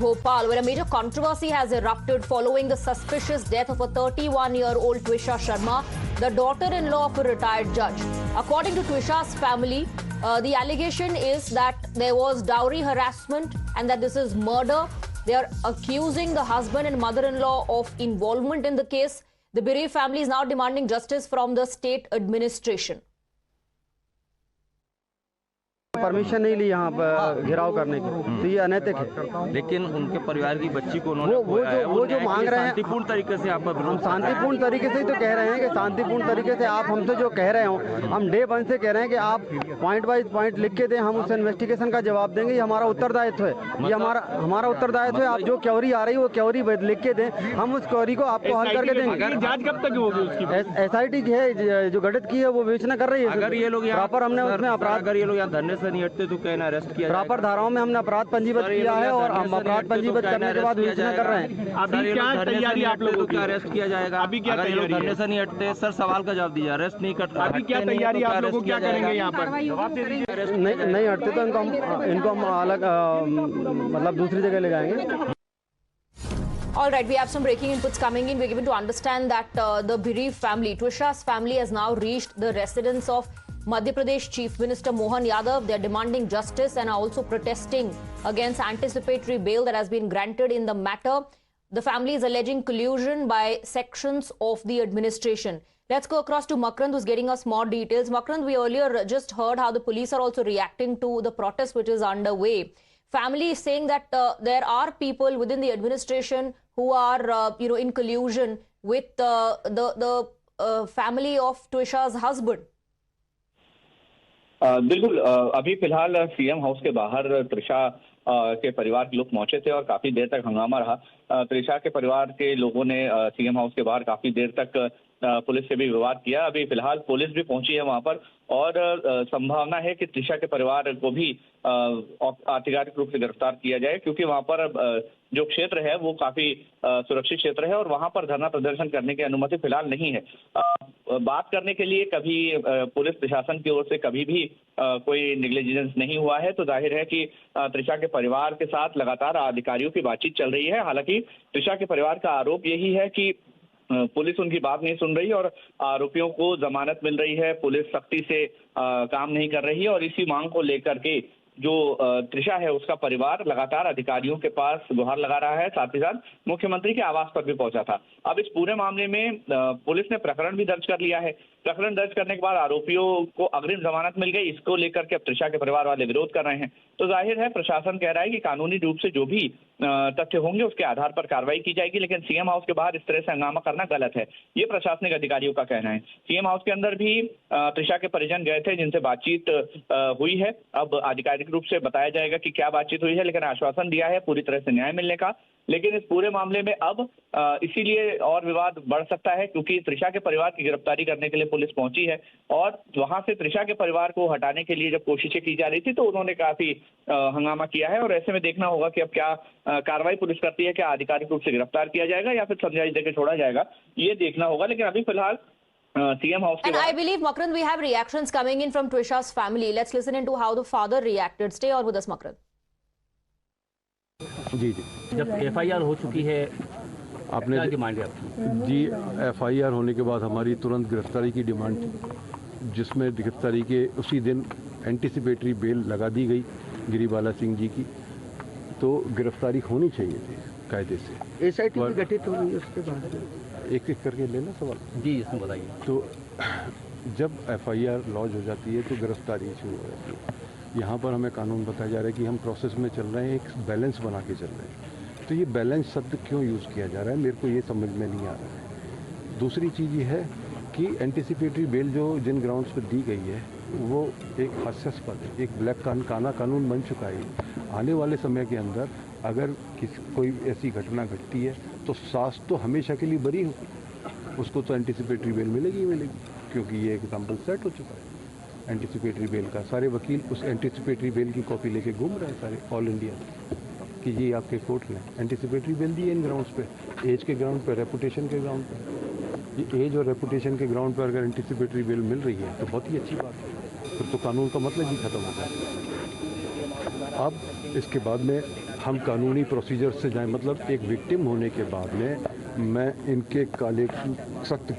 Bhopal, where a major controversy has erupted following the suspicious death of a 31-year-old Twisha Sharma, the daughter-in-law of a retired judge. According to Twisha's family, the allegation is that there was dowry harassment and that this is murder. They are accusing the husband and mother-in-law of involvement in the case. The bereaved family is now demanding justice from the state administration. Permission नहीं ली यहाँ पर घिराव करने की, तो ये अनैतिक है। लेकिन उनके परिवार की बच्ची को उन्होंने वो जो मांग रहे हैं शांतिपूर्ण तरीके से आप हम शांतिपूर्ण तरीके से ही तो कह रहे हैं कि शांतिपूर्ण तरीके से आप हमसे जो कह रहे हो, हम डे 1 से कह रहे हैं कि आप पॉइंट बाय पॉइंट लिख के दें, हम उस इन्वेस्टिगेशन का जवाब देंगे। ये हमारा उत्तरदायित्व है, ये हमारा उत्तरदायित्व है। आप जो क्वेरी आ रही है वो क्वेरी लिख के दें, हम उस क्वेरी को आपको हल करके देंगे। जांच कब तक होगी उसकी? SIT है जो गठित की है वो विवेचना कर रही है। अगर ये लोग प्रॉपर हमने उसमें अपराध, अगर ये लोग यहाँ धरने से नहीं हटते तो कहना अरेस्ट किया, प्रॉपर धाराओं में हमने अपराध पंजीबद्ध किया है और हम अपराध पंजीबद्ध करने के बाद विवेचना कर रहे हैं। अभी क्या तैयारी आप लोगों की? अरेस्ट किया जाएगा। अभी क्या तैयारी? धरने से नहीं हटते सर, सवाल का जवाब दीजिए। अरेस्ट नहीं करते, अभी क्या तैयारी आप लोगों को? क्या करेंगे यहाँ पर? नहीं हटते तो इनको हम अलग मतलब दूसरी जगह ले जाएंगे। All right, we have some breaking inputs coming in. We're given to understand that the bereaved family, Twisha's family, has now reached the residence of Madhya Pradesh Chief Minister Mohan Yadav. They're demanding justice and are also protesting against anticipatory bail that has been granted in the matter. The family is alleging collusion by sections of the administration. Let's go across to Makrand, who's getting us more details. Makrand, we earlier just heard how the police are also reacting to the protest which is underway. Family is saying that there are people within the administration who are, in collusion with the family of Twisha's husband. बिल्कुल, अभी फिलहाल CM house के बाहर त्रिशा के परिवार के लोग पहुंचे थे और काफी देर तक हंगामा रहा। त्रिशा के परिवार के लोगों ने सीएम हाउस के बाहर काफी देर तक पुलिस से भी विवाद किया। अभी फिलहाल पुलिस भी पहुंची है वहां पर और संभावना है कि त्रिशा के परिवार को भी आधिकारिक रूप से गिरफ्तार किया जाए, क्योंकि वहां पर जो क्षेत्र है वो काफी सुरक्षित क्षेत्र है और वहां पर धरना प्रदर्शन करने की अनुमति फिलहाल नहीं है। बात करने के लिए कभी पुलिस प्रशासन की ओर से कभी भी कोई निग्लिजेंस नहीं हुआ है, तो जाहिर है कि त्रिशा के परिवार के साथ लगातार अधिकारियों की बातचीत चल रही है। हालांकि त्रिशा के परिवार का आरोप यही है कि पुलिस उनकी बात नहीं सुन रही और आरोपियों को जमानत मिल रही है, पुलिस सख्ती से काम नहीं कर रही है और इसी मांग को लेकर के जो त्रिशा है उसका परिवार लगातार अधिकारियों के पास गुहार लगा रहा है। साथ ही साथ मुख्यमंत्री के आवास पर भी पहुंचा था। अब इस पूरे मामले में पुलिस ने प्रकरण भी दर्ज कर लिया है। प्रकरण दर्ज करने के बाद आरोपियों को अग्रिम जमानत मिल गई, इसको लेकर के अब त्रिशा के परिवार वाले विरोध कर रहे हैं। तो जाहिर है प्रशासन कह रहा है कि कानूनी रूप से जो भी तथ्य होंगे उसके आधार पर कार्रवाई की जाएगी, लेकिन सीएम हाउस के बाहर इस तरह से हंगामा करना गलत है, ये प्रशासनिक अधिकारियों का कहना है। सीएम हाउस के अंदर भी त्रिशा के परिजन गए थे जिनसे बातचीत हुई है। अब आधिकारिक रूप से बताया जाएगा कि क्या बातचीत हुई है, लेकिन आश्वासन दिया है पूरी तरह से न्याय मिलने का। लेकिन इस पूरे मामले में अब इसीलिए और विवाद बढ़ सकता है क्योंकि त्रिशा के परिवार की गिरफ्तारी करने के लिए पुलिस पहुंची है और वहां से त्रिशा के परिवार को हटाने के लिए जब कोशिशें की जा रही थी तो उन्होंने काफी हंगामा किया है और ऐसे में देखना होगा कि अब क्या कार्रवाई पुलिस करती है, क्या आधिकारिक रूप से गिरफ्तार किया जाएगा या फिर समझाइश देकर छोड़ा जाएगा, ये देखना होगा। लेकिन अभी फिलहाल CM House. And I believe, Makrand, we have reactions coming in from Twisha's family. Let's listen into how the father reacted. Stay on with us, Makrand. जी जब FIR हो चुकी है आपने जी FIR होने के बाद हमारी तुरंत गिरफ्तारी की डिमांड थी, जिसमें गिरफ्तारी के उसी दिन एंटीसिपेटरी बेल लगा दी गई गिरिबाला सिंह जी की। तो गिरफ्तारी होनी चाहिए थी कायदे से। SIT गठित हो गई उसके बाद एक एक करके लेना सवाल जी, इसमें बताइए। तो जब FIR लॉन्च हो जाती है तो गिरफ्तारी शुरू हो जाती है। यहाँ पर हमें कानून बताया जा रहा है कि हम प्रोसेस में चल रहे हैं, एक बैलेंस बना के चल रहे हैं। तो ये बैलेंस शब्द क्यों यूज़ किया जा रहा है, मेरे को ये समझ में नहीं आ रहा है। दूसरी चीज़ ये है कि एंटीसिपेटरी बेल जो जिन ग्राउंड्स पर दी गई है वो एक हास्यास्पद है, एक ब्लैक काना कानून बन चुका है। आने वाले समय के अंदर अगर कोई ऐसी घटना घटती है तो सास तो हमेशा के लिए बरी होगी, उसको तो एंटीसिपेटरी बेल मिलेगी ही मिलेगी, क्योंकि ये एग्जाम्पल सेट हो चुका है एंटीसिपेटरी बेल का। सारे वकील उस एंटीसिपेटरी बेल की कॉपी लेके घूम रहे हैं सारे ऑल इंडिया कि ये आपके कोर्ट ने एंटीसिपेटरी बेल दी है इन ग्राउंड्स पे, एज के ग्राउंड पे, रेपुटेशन के ग्राउंड पे। ये एज और रेपुटेशन के ग्राउंड पर अगर एंटीसिपेटरी बेल मिल रही है तो बहुत ही अच्छी बात है, फिर तो कानून का मतलब ही खत्म होता है। अब इसके बाद में हम कानूनी प्रोसीजर से जाएं, मतलब एक विक्टिम होने के बाद में मैं इनके काले सख्त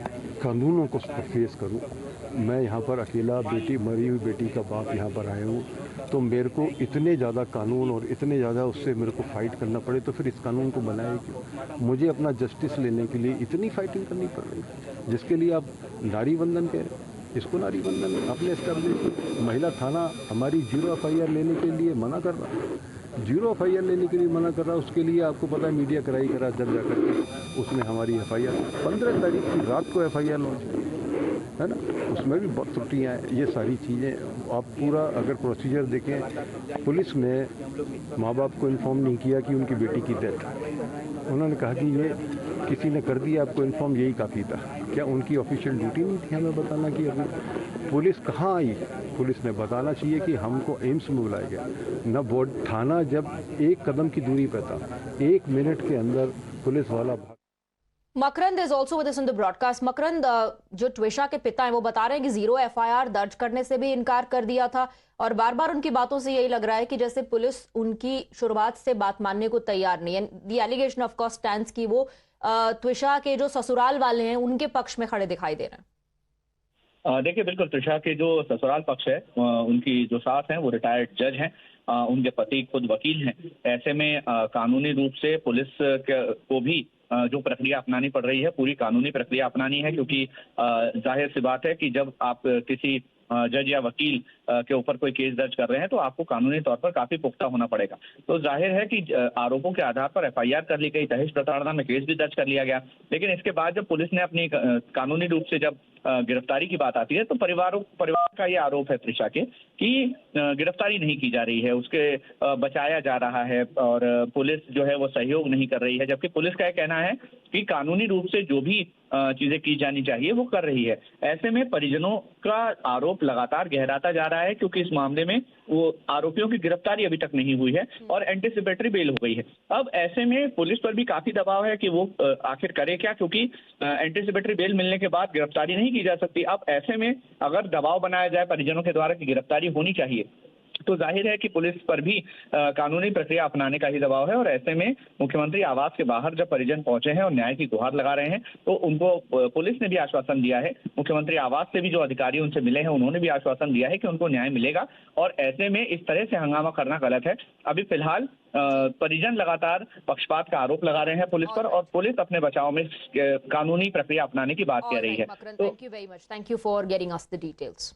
कानूनों को फेस करूं। मैं यहाँ पर अकेला, बेटी मरी हुई बेटी का बाप यहाँ पर आया हूँ, तो मेरे को इतने ज़्यादा कानून और इतने ज़्यादा उससे मेरे को फाइट करना पड़े, तो फिर इस कानून को बनाए क्यों? मुझे अपना जस्टिस लेने के लिए इतनी फाइटिंग करनी पड़ रही है, जिसके लिए आप नारी बंधन कह रहे हैं। इसको नारी बंधन अपने एस्टेब्लिश महिला थाना हमारी 0 FIR लेने के लिए मना कर रहा, 0 FIR लेने के लिए मना कर रहा। उसके लिए आपको पता है मीडिया कराई करा जब जाकर के उसने हमारी FIR 15 तारीख की रात को FIR लॉन्च की है ना, उसमें भी बहुत त्रुटियाँ हैं। ये सारी चीज़ें आप पूरा अगर प्रोसीजर देखें, पुलिस ने माँ बाप को इन्फॉर्म नहीं किया कि उनकी बेटी की डेथ, उन्होंने कहा कि ये किसी ने कर दिया आपको इन्फॉर्म, यही काफ़ी था। क्या उनकी ऑफिशियल ड्यूटी नहीं थी हमें बताना कि अभी पुलिस कहाँ आई? पुलिस ने बताना चाहिए कि हमको एम्स में बुलाया गया न, बोर्ड थाना जब 1 कदम की दूरी पर था, 1 मिनट के अंदर पुलिस वाला Makrand is also with us in the broadcast. Makrand, जो ट्विशा के पिता हैं वो बता रहे हैं कि 0 FIR दर्ज करने से भी इनकार कर दिया था, और बार बार उनकी बातों से यही लग रहा है कि जैसे पुलिस उनकी शुरुआत से बात मानने को तैयार नहीं है। The allegation of course stands की वो ट्विशा के जो ससुराल वाले हैं उनके पक्ष में खड़े दिखाई दे रहे हैं। देखिए, बिल्कुल त्रिशा के जो ससुराल पक्ष है, उनकी जो सास हैं वो रिटायर्ड जज हैं, उनके पति खुद वकील हैं। ऐसे में कानूनी रूप से पुलिस को भी जो प्रक्रिया अपनानी पड़ रही है, पूरी कानूनी प्रक्रिया अपनानी है, क्योंकि जाहिर सी बात है कि जब आप किसी जज या वकील के ऊपर कोई केस दर्ज कर रहे हैं तो आपको कानूनी तौर पर काफी पुख्ता होना पड़ेगा। तो जाहिर है कि आरोपों के आधार पर FIR कर ली गई, दहेज प्रताड़ना में केस भी दर्ज कर लिया गया, लेकिन इसके बाद जब पुलिस ने अपनी कानूनी रूप से जब गिरफ्तारी की बात आती है तो परिवार का ये आरोप है त्रिशा के कि गिरफ्तारी नहीं की जा रही है, उसके बचाया जा रहा है और पुलिस जो है वो सहयोग नहीं कर रही है, जबकि पुलिस का यह कहना है कि कानूनी रूप से जो भी चीजें की जानी चाहिए वो कर रही है। ऐसे में परिजनों का आरोप लगातार गहराता जा रहा है, क्योंकि इस मामले में वो आरोपियों की गिरफ्तारी अभी तक नहीं हुई है और एंटीसिपेटरी बेल हो गई है। अब ऐसे में पुलिस पर भी काफी दबाव है कि वो आखिर करे क्या, क्योंकि एंटीसिपेटरी बेल मिलने के बाद गिरफ्तारी नहीं की जा सकती। अब ऐसे में अगर दबाव बनाया जाए परिजनों के द्वारा कि गिरफ्तारी होनी चाहिए, तो जाहिर है कि पुलिस पर भी कानूनी प्रक्रिया अपनाने का ही दबाव है। और ऐसे में मुख्यमंत्री आवास के बाहर जब परिजन पहुंचे हैं और न्याय की गुहार लगा रहे हैं, तो उनको पुलिस ने भी आश्वासन दिया है, मुख्यमंत्री आवास से भी जो अधिकारी उनसे मिले हैं उन्होंने भी आश्वासन दिया है कि उनको न्याय मिलेगा। और ऐसे में इस तरह से हंगामा करना गलत है। अभी फिलहाल परिजन लगातार पक्षपात का आरोप लगा रहे हैं पुलिस पर, और पुलिस अपने बचाव में कानूनी प्रक्रिया अपनाने की बात कह रही है। Thank you very much, thank you for getting us the details.